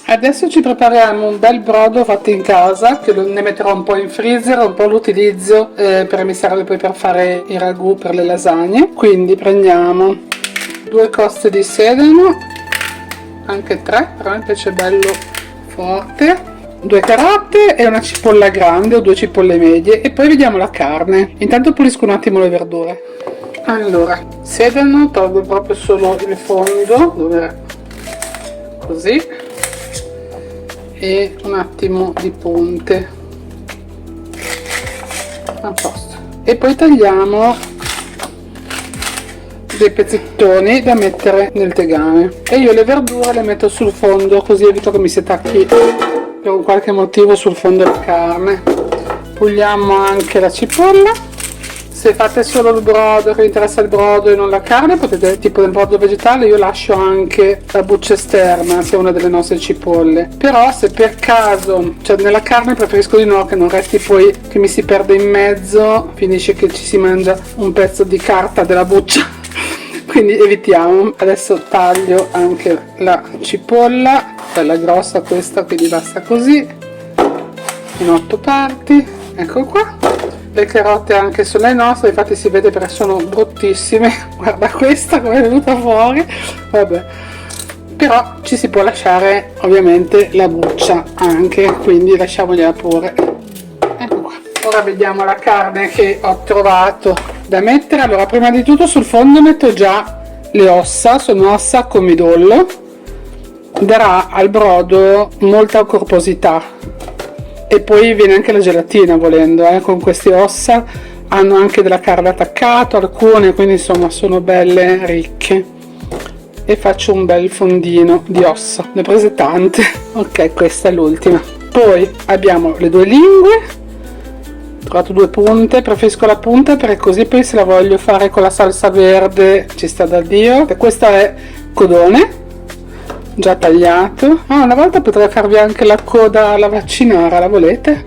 Adesso ci prepariamo un bel brodo fatto in casa, che ne metterò un po' in freezer, un po' lo utilizzo per mi serve poi per fare i ragù per le lasagne. Quindi prendiamo 2 coste di sedano, anche 3, però mi piace bello forte, 2 carote e una cipolla grande o 2 cipolle medie, e poi vediamo la carne. Intanto pulisco un attimo le verdure. Allora, sedano, tolgo proprio solo il fondo, dove così, e un attimo di punte, a posto. E poi tagliamo dei pezzettoni da mettere nel tegame, e io le verdure le metto sul fondo, così evito che mi si attacchi per qualche motivo sul fondo della carne. Puliamo anche la cipolla. Se fate solo il brodo, che vi interessa il brodo e non la carne, potete, tipo del brodo vegetale, io lascio anche la buccia esterna se è una delle nostre cipolle. Però se per caso, cioè nella carne preferisco di no, che non resti poi che mi si perde in mezzo, finisce che ci si mangia un pezzo di carta della buccia. Quindi evitiamo. Adesso taglio anche la cipolla, bella grossa questa, quindi basta così, in 8 parti. Ecco qua. Le carote anche sono le nostre, infatti si vede perché sono bruttissime. Guarda questa come è venuta fuori, vabbè. Però ci si può lasciare ovviamente la buccia anche, quindi lasciamogliela pure. Ecco qua. Ora vediamo la carne che ho trovato da mettere. Allora, prima di tutto sul fondo metto già le ossa, sono ossa con midollo, darà al brodo molta corposità. E poi viene anche la gelatina volendo, con queste ossa hanno anche della carne attaccato, alcune, quindi insomma sono belle ricche. E faccio un bel fondino di ossa, ne ho prese tante. Ok, questa è l'ultima. Poi abbiamo le 2 lingue, ho trovato 2 punte, preferisco la punta perché così poi se la voglio fare con la salsa verde ci sta da Dio. E questa è codone, già tagliato. Una volta potrei farvi anche la coda alla vaccinara, la volete?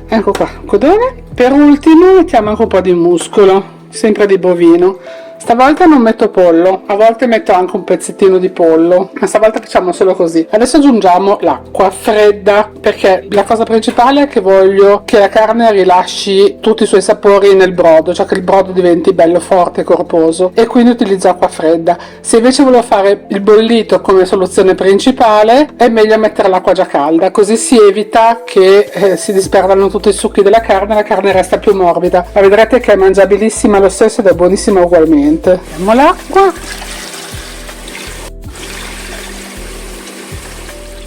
Ecco qua, codone. Per ultimo mettiamo anche un po' di muscolo, sempre di bovino. Stavolta non metto pollo, a volte metto anche un pezzettino di pollo, ma stavolta facciamo solo così. Adesso aggiungiamo l'acqua fredda, perché la cosa principale è che voglio che la carne rilasci tutti i suoi sapori nel brodo, cioè che il brodo diventi bello forte e corposo, e quindi utilizzo acqua fredda. Se invece volevo fare il bollito come soluzione principale, è meglio mettere l'acqua già calda, così si evita che si disperdano tutti i succhi della carne e la carne resta più morbida. Ma vedrete che è mangiabilissima lo stesso ed è buonissima ugualmente. Mettiamo l'acqua,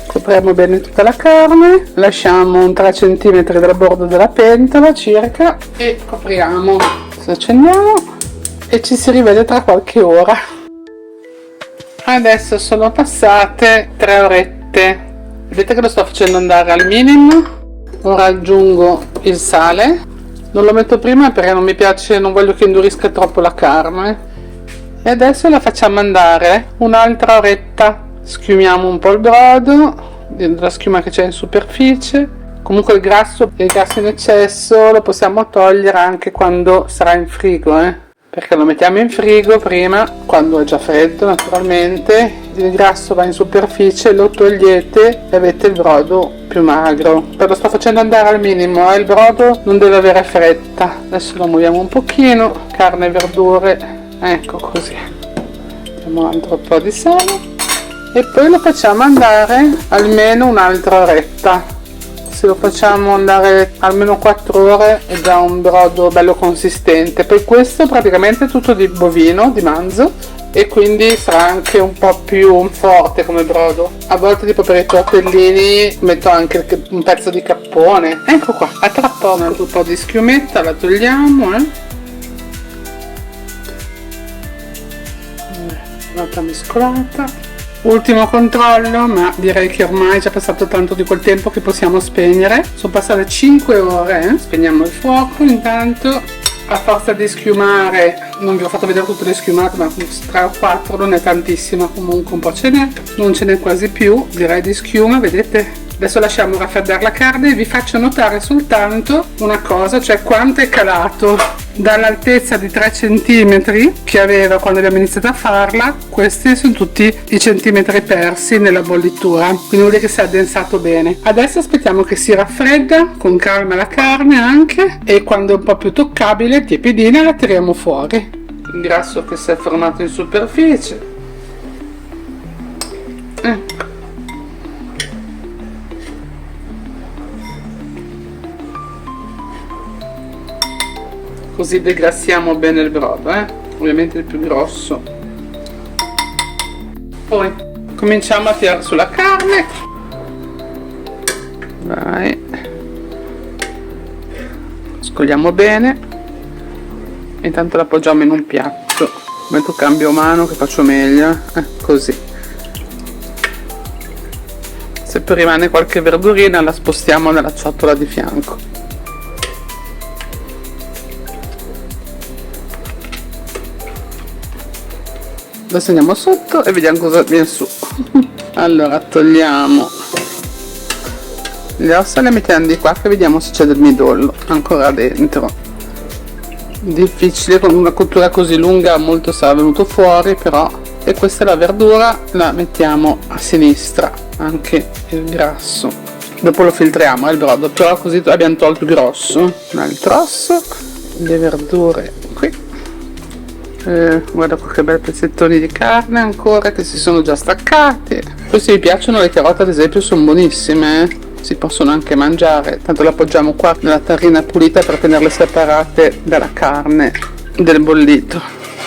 copriamo bene tutta la carne, lasciamo un 3 cm dal bordo della pentola circa e copriamo. Adesso accendiamo e ci si rivede tra qualche ora. Adesso sono passate 3 orette, vedete che lo sto facendo andare al minimo. Ora aggiungo il sale. Non lo metto prima perché non mi piace, non voglio che indurisca troppo la carne. E adesso la facciamo andare un'altra oretta. Schiumiamo un po' il brodo, la schiuma che c'è in superficie. Comunque il grasso in eccesso lo possiamo togliere anche quando sarà in frigo, perché lo mettiamo in frigo prima, quando è già freddo naturalmente. Il grasso va in superficie, lo togliete e avete il brodo più magro. Però lo sto facendo andare al minimo, il brodo non deve avere fretta. Adesso lo muoviamo un pochino, carne e verdure, ecco così. Mettiamo un altro po' di sale e poi lo facciamo andare almeno un'altra oretta. Se lo facciamo andare almeno 4 ore è già un brodo bello consistente. Poi questo praticamente è tutto di bovino, di manzo, e quindi sarà anche un po' più forte come brodo. A volte tipo per i tortellini metto anche un pezzo di cappone. Ecco qua, a tra poco. Un po' di schiumetta, la togliamo, un'altra mescolata. Ultimo controllo, ma direi che ormai è già passato tanto di quel tempo che possiamo spegnere. Sono passate 5 ore, spegniamo il fuoco intanto. A forza di schiumare, non vi ho fatto vedere tutte le schiumate, ma 3 o 4 non è tantissima, comunque un po' ce n'è, non ce n'è quasi più, direi, di schiuma, vedete? Adesso lasciamo raffreddare la carne e vi faccio notare soltanto una cosa, cioè quanto è calato dall'altezza di 3 cm che aveva quando abbiamo iniziato a farla, questi sono tutti i centimetri persi nella bollitura, quindi vuol dire che si è addensato bene. Adesso aspettiamo che si raffredda con calma la carne anche, e quando è un po' più toccabile, tiepidina, la tiriamo fuori. Il grasso che si è formato in superficie, ecco. Così degrassiamo bene il brodo, ovviamente il più grosso. Poi cominciamo a tirare sulla carne. Vai. Scogliamo bene. Intanto la appoggiamo in un piatto. Metto cambio mano che faccio meglio. Così. Se poi rimane qualche verdurina la spostiamo nella ciotola di fianco. Adesso andiamo sotto e vediamo cosa viene su. Allora togliamo le ossa, le mettiamo di qua che vediamo se c'è del midollo ancora dentro. Difficile con una cottura così lunga, molto sarà venuto fuori però. E questa è la verdura, la mettiamo a sinistra, anche il grasso. Dopo lo filtriamo il brodo, però così abbiamo tolto il grosso. Un trosso, le verdure qui. Guarda qua che bei pezzettoni di carne ancora che si sono già staccati. Poi se vi piacciono le carote ad esempio sono buonissime, si possono anche mangiare, tanto le appoggiamo qua nella terrina pulita per tenerle separate dalla carne del bollito.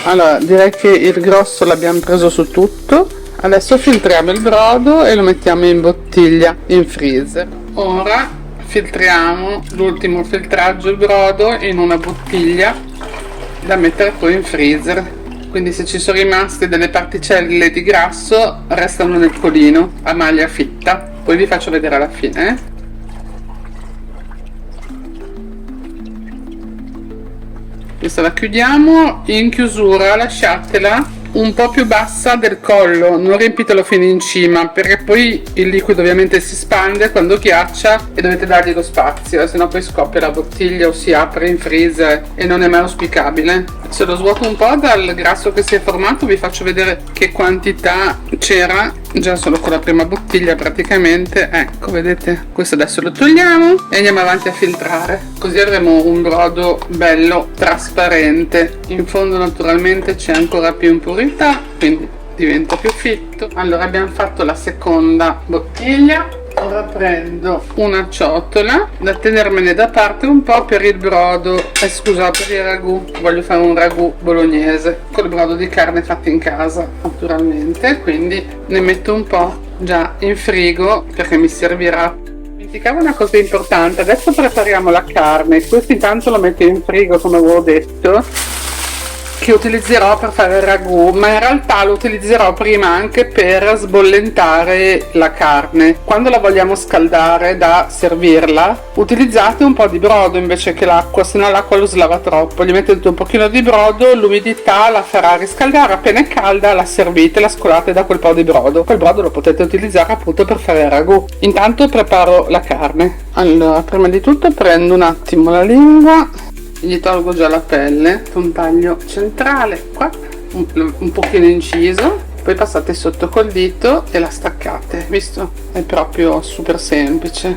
Allora direi che il grosso l'abbiamo preso su tutto, adesso filtriamo il brodo e lo mettiamo in bottiglia in freezer. Ora filtriamo l'ultimo filtraggio, il brodo, in una bottiglia da mettere poi in freezer, quindi se ci sono rimaste delle particelle di grasso restano nel colino a maglia fitta, poi vi faccio vedere alla fine. Questa la chiudiamo in chiusura, lasciatela un po' più bassa del collo, non riempitelo fino in cima perché poi il liquido ovviamente si spande quando ghiaccia e dovete dargli lo spazio, sennò poi scoppia la bottiglia o si apre in freezer e non è mai auspicabile. Se lo svuoto un po' dal grasso che si è formato vi faccio vedere che quantità c'era già solo con la prima bottiglia praticamente. Ecco, vedete, questo adesso lo togliamo e andiamo avanti a filtrare, così avremo un brodo bello trasparente. In fondo naturalmente c'è ancora più impurità, quindi diventa più fitto. Allora abbiamo fatto la seconda bottiglia. Ora prendo una ciotola da tenermene da parte un po' per il brodo, scusa, per il ragù. Voglio fare un ragù bolognese con il brodo di carne fatto in casa naturalmente, quindi ne metto un po' già in frigo perché mi servirà. Dimenticavo una cosa importante, adesso prepariamo la carne, questo intanto lo metto in frigo come avevo detto, che utilizzerò per fare il ragù, ma in realtà lo utilizzerò prima anche per sbollentare la carne. Quando la vogliamo scaldare da servirla, utilizzate un po' di brodo invece che l'acqua, se no l'acqua lo slava troppo. Gli mettete un pochino di brodo, l'umidità la farà riscaldare, appena è calda la servite, la scolate da quel po' di brodo. Quel brodo lo potete utilizzare appunto per fare il ragù. Intanto preparo la carne. Allora, prima di tutto prendo un attimo la lingua, gli tolgo già la pelle, un taglio centrale qua, un pochino inciso, poi passate sotto col dito e la staccate, visto? È proprio super semplice,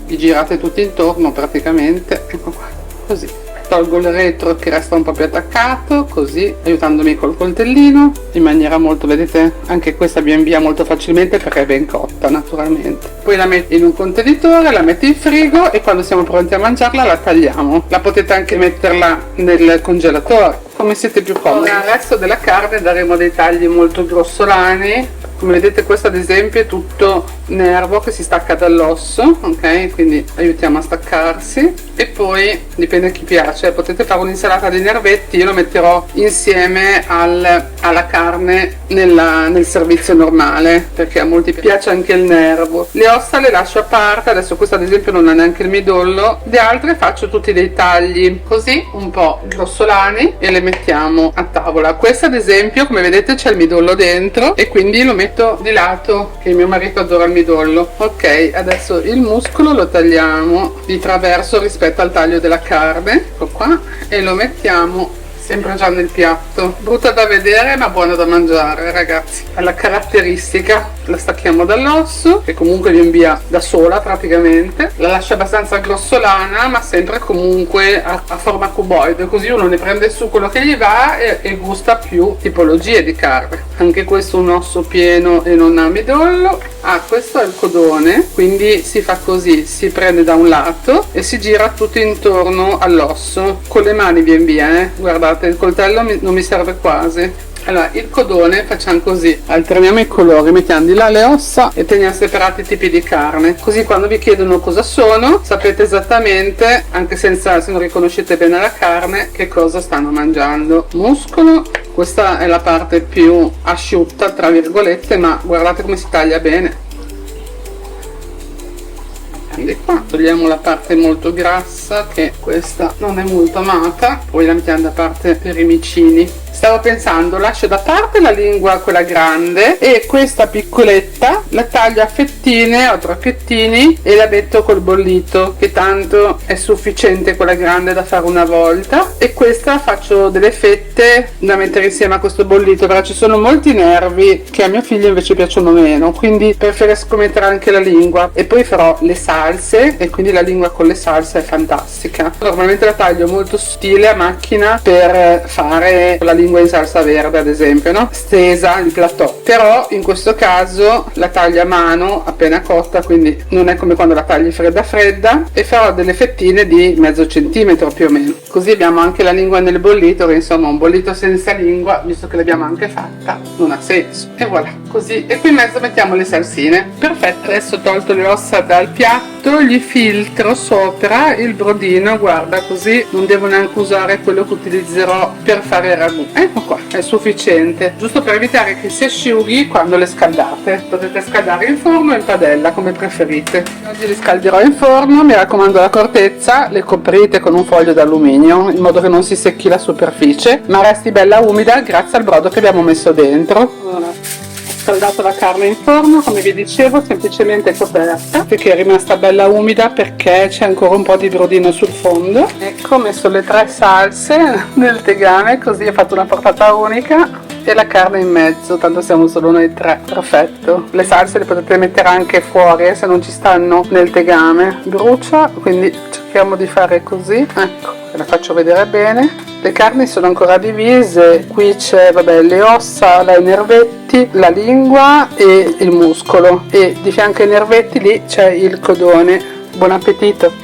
vi girate tutto intorno praticamente, ecco qua, così. Tolgo il retro che resta un po' più attaccato, così, aiutandomi col coltellino, in maniera molto, vedete, anche questa vi invia molto facilmente perché è ben cotta naturalmente. Poi la metto in un contenitore, la metto in frigo e quando siamo pronti a mangiarla la tagliamo. La potete anche metterla nel congelatore, come siete più comodi. Ora al resto della carne daremo dei tagli molto grossolani. Come vedete questo ad esempio è tutto nervo che si stacca dall'osso, ok? Quindi aiutiamo a staccarsi. E poi dipende a chi piace, potete fare un'insalata di nervetti, io lo metterò insieme alla carne nel servizio normale perché a molti piace anche il nervo. Le ossa le lascio a parte, adesso questo ad esempio non ha neanche il midollo, le altre faccio tutti dei tagli così un po' grossolani e le mettiamo a tavola. Questa ad esempio come vedete c'è il midollo dentro e quindi lo metto di lato, che mio marito adora il midollo. Ok, adesso il muscolo lo tagliamo di traverso rispetto al taglio della carne, ecco qua, e lo mettiamo sempre già nel piatto. Brutta da vedere ma buona da mangiare, ragazzi. È la caratteristica. La stacchiamo dall'osso, che comunque viene via da sola praticamente. La lascia abbastanza grossolana, ma sempre comunque a forma cuboide, così uno ne prende su quello che gli va e gusta più tipologie di carne. Anche questo è un osso pieno e non ha midollo. Questo è il codone, quindi si fa così, si prende da un lato e si gira tutto intorno all'osso. Con le mani viene via, guardate, il coltello non mi serve quasi. Allora, il codone facciamo così, alterniamo i colori, mettiamo di là le ossa e teniamo separati i tipi di carne, così quando vi chiedono cosa sono sapete esattamente, anche se non riconoscete bene la carne, che cosa stanno mangiando. Muscolo, questa è la parte più asciutta tra virgolette, ma guardate come si taglia bene. Di qua togliamo la parte molto grassa, che questa non è molto amata, poi la mettiamo da parte per i micini. Stavo pensando, lascio da parte la lingua quella grande e questa piccoletta la taglio a fettine o trocchettini e la metto col bollito, che tanto è sufficiente quella grande da fare una volta, e questa faccio delle fette da mettere insieme a questo bollito, però ci sono molti nervi che a mio figlio invece piacciono meno, quindi preferisco mettere anche la lingua. E poi farò le salse e quindi la lingua con le salse è fantastica. Normalmente la taglio molto sottile a macchina per fare la lingua in salsa verde, ad esempio, no? Stesa il plateau, però in questo caso la taglio a mano appena cotta, quindi non è come quando la tagli fredda fredda, e farò delle fettine di mezzo centimetro più o meno, così abbiamo anche la lingua nel bollito, che insomma un bollito senza lingua, visto che l'abbiamo anche fatta, non ha senso. E voilà, così. E qui in mezzo mettiamo le salsine. Perfetto. Adesso ho tolto le ossa dal piatto, gli filtro sopra il brodino, guarda, così non devo neanche usare quello che utilizzerò per fare il ragù. Ecco qua, è sufficiente, giusto per evitare che si asciughi quando le scaldate. Potete scaldare in forno o in padella, come preferite. Oggi li scalderò in forno, mi raccomando l'accortezza, le coprite con un foglio d'alluminio in modo che non si secchi la superficie, ma resti bella umida grazie al brodo che abbiamo messo dentro. Allora, ho scaldato la carne in forno, come vi dicevo, semplicemente coperta, perché è rimasta bella umida perché c'è ancora un po' di brodino sul fondo. Ecco, ho messo le 3 salse nel tegame, così ho fatto una portata unica, e la carne in mezzo, tanto siamo solo noi 3. Perfetto. Le salse le potete mettere anche fuori, se non ci stanno nel tegame. Brucia, quindi cerchiamo di fare così. Ecco, ve la faccio vedere bene. Le carni sono ancora divise, qui c'è le ossa, i nervetti, la lingua e il muscolo, e di fianco ai nervetti lì c'è il codone. Buon appetito!